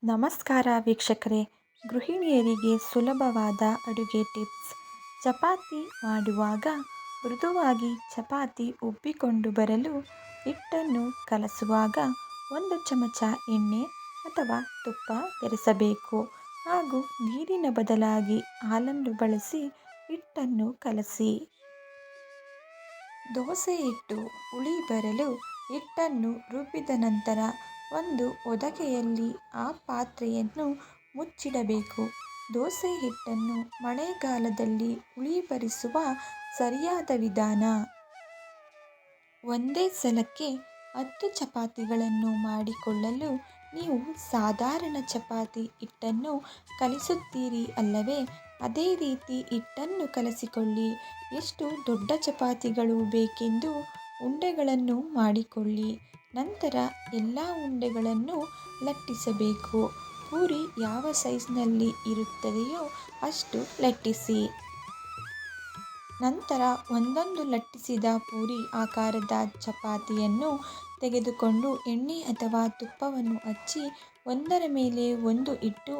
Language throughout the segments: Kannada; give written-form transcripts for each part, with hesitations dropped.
ನಮಸ್ಕಾರ ವೀಕ್ಷಕರೇ, ಗೃಹಿಣಿಯರಿಗೆ ಸುಲಭವಾದ ಅಡುಗೆ ಟಿಪ್ಸ್. ಚಪಾತಿ ಮಾಡುವಾಗ ಮೃದುವಾಗಿ ಚಪಾತಿ ಉಬ್ಬಿಕೊಂಡು ಬರಲು ಹಿಟ್ಟನ್ನು ಕಲಸುವಾಗ 1 ಚಮಚ ಎಣ್ಣೆ ಅಥವಾ ತುಪ್ಪ ಬೆರೆಸಬೇಕು ಹಾಗೂ ನೀರಿನ ಬದಲಾಗಿ ಹಾಲನ್ನು ಬಳಸಿ ಹಿಟ್ಟನ್ನು ಕಲಸಿ. ದೋಸೆ ಹಿಟ್ಟು ಹುಳಿ ಬರಲು ಹಿಟ್ಟನ್ನು ರುಬ್ಬಿದ ನಂತರ ಒಂದು ಹೊದಿಕೆಯಲ್ಲಿ ಆ ಪಾತ್ರೆಯನ್ನು ಮುಚ್ಚಿಡಬೇಕು. ದೋಸೆ ಹಿಟ್ಟನ್ನು ಮಳೆಗಾಲದಲ್ಲಿ ಹುಳಿ ಬರಿಸುವ ಸರಿಯಾದ ವಿಧಾನ. ಒಂದೇ ಸಲಕ್ಕೆ 10 ಚಪಾತಿಗಳನ್ನು ಮಾಡಿಕೊಳ್ಳಲು ನೀವು ಸಾಧಾರಣ ಚಪಾತಿ ಹಿಟ್ಟನ್ನು ಕಲಿಸುತ್ತೀರಿ ಅಲ್ಲವೇ? ಅದೇ ರೀತಿ ಹಿಟ್ಟನ್ನು ಕಲಸಿಕೊಳ್ಳಿ. ಎಷ್ಟು ದೊಡ್ಡ ಚಪಾತಿಗಳು ಬೇಕೆಂದು ಉಂಡೆಗಳನ್ನು ಮಾಡಿಕೊಳ್ಳಿ. ನಂತರ ಎಲ್ಲ ಉಂಡೆಗಳನ್ನು ಲಟ್ಟಿಸಬೇಕು. ಪೂರಿ ಯಾವ ಸೈಜ್ನಲ್ಲಿ ಇರುತ್ತದೆಯೋ ಅಷ್ಟು ಲಟ್ಟಿಸಿ. ನಂತರ ಒಂದೊಂದು ಲಟ್ಟಿಸಿದ ಪೂರಿ ಆಕಾರದ ಚಪಾತಿಯನ್ನು ತೆಗೆದುಕೊಂಡು ಎಣ್ಣೆ ಅಥವಾ ತುಪ್ಪವನ್ನು ಹಚ್ಚಿ ಒಂದರ ಮೇಲೆ ಒಂದು ಇಟ್ಟು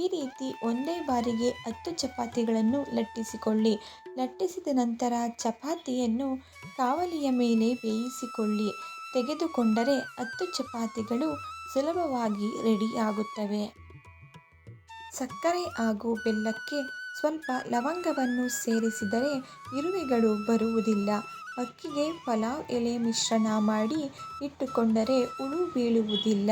ಈ ರೀತಿ ಒಂದೇ ಬಾರಿಗೆ 10 ಚಪಾತಿಗಳನ್ನು ಲಟ್ಟಿಸಿಕೊಳ್ಳಿ. ಲಟ್ಟಿಸಿದ ನಂತರ ಚಪಾತಿಯನ್ನು ಕಾವಲಿಯ ಮೇಲೆ ಬೇಯಿಸಿಕೊಳ್ಳಿ. ತೆಗೆದುಕೊಂಡರೆ 10 ಚಪಾತಿಗಳು ಸುಲಭವಾಗಿ ರೆಡಿ ಆಗುತ್ತವೆ. ಸಕ್ಕರೆ ಹಾಗೂ ಬೆಲ್ಲಕ್ಕೆ ಸ್ವಲ್ಪ ಲವಂಗವನ್ನು ಸೇರಿಸಿದರೆ ಇರುವೆಗಳು ಬರುವುದಿಲ್ಲ. ಅಕ್ಕಿಗೆ ಪಲಾವ್ ಎಲೆ ಮಿಶ್ರಣ ಮಾಡಿ ಇಟ್ಟುಕೊಂಡರೆ ಹುಳು ಬೀಳುವುದಿಲ್ಲ.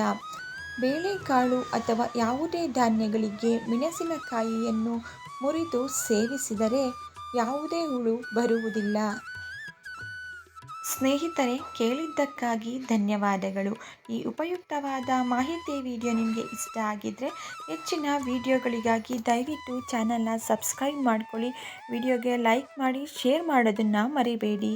ಬೇಳೆಕಾಳು ಅಥವಾ ಯಾವುದೇ ಧಾನ್ಯಗಳಿಗೆ ಮೆಣಸಿನಕಾಯಿಯನ್ನು ಮುರಿದು ಸೇರಿಸಿದರೆ ಯಾವುದೇ ಹುಳು ಬರುವುದಿಲ್ಲ. ಸ್ನೇಹಿತರೆ, ಕೇಳಿದ್ದಕ್ಕಾಗಿ ಧನ್ಯವಾದಗಳು. ಈ ಉಪಯುಕ್ತವಾದ ಮಾಹಿತಿ ವಿಡಿಯೋ ನಿಮಗೆ ಇಷ್ಟ ಆಗಿದ್ದರೆ ಹೆಚ್ಚಿನ ವಿಡಿಯೋಗಳಿಗಾಗಿ ದಯವಿಟ್ಟು ಚಾನಲ್ನ ಸಬ್ಸ್ಕ್ರೈಬ್ ಮಾಡ್ಕೊಳ್ಳಿ. ವಿಡಿಯೋಗೆ ಲೈಕ್ ಮಾಡಿ, ಶೇರ್ ಮಾಡೋದನ್ನು ಮರಿಬೇಡಿ.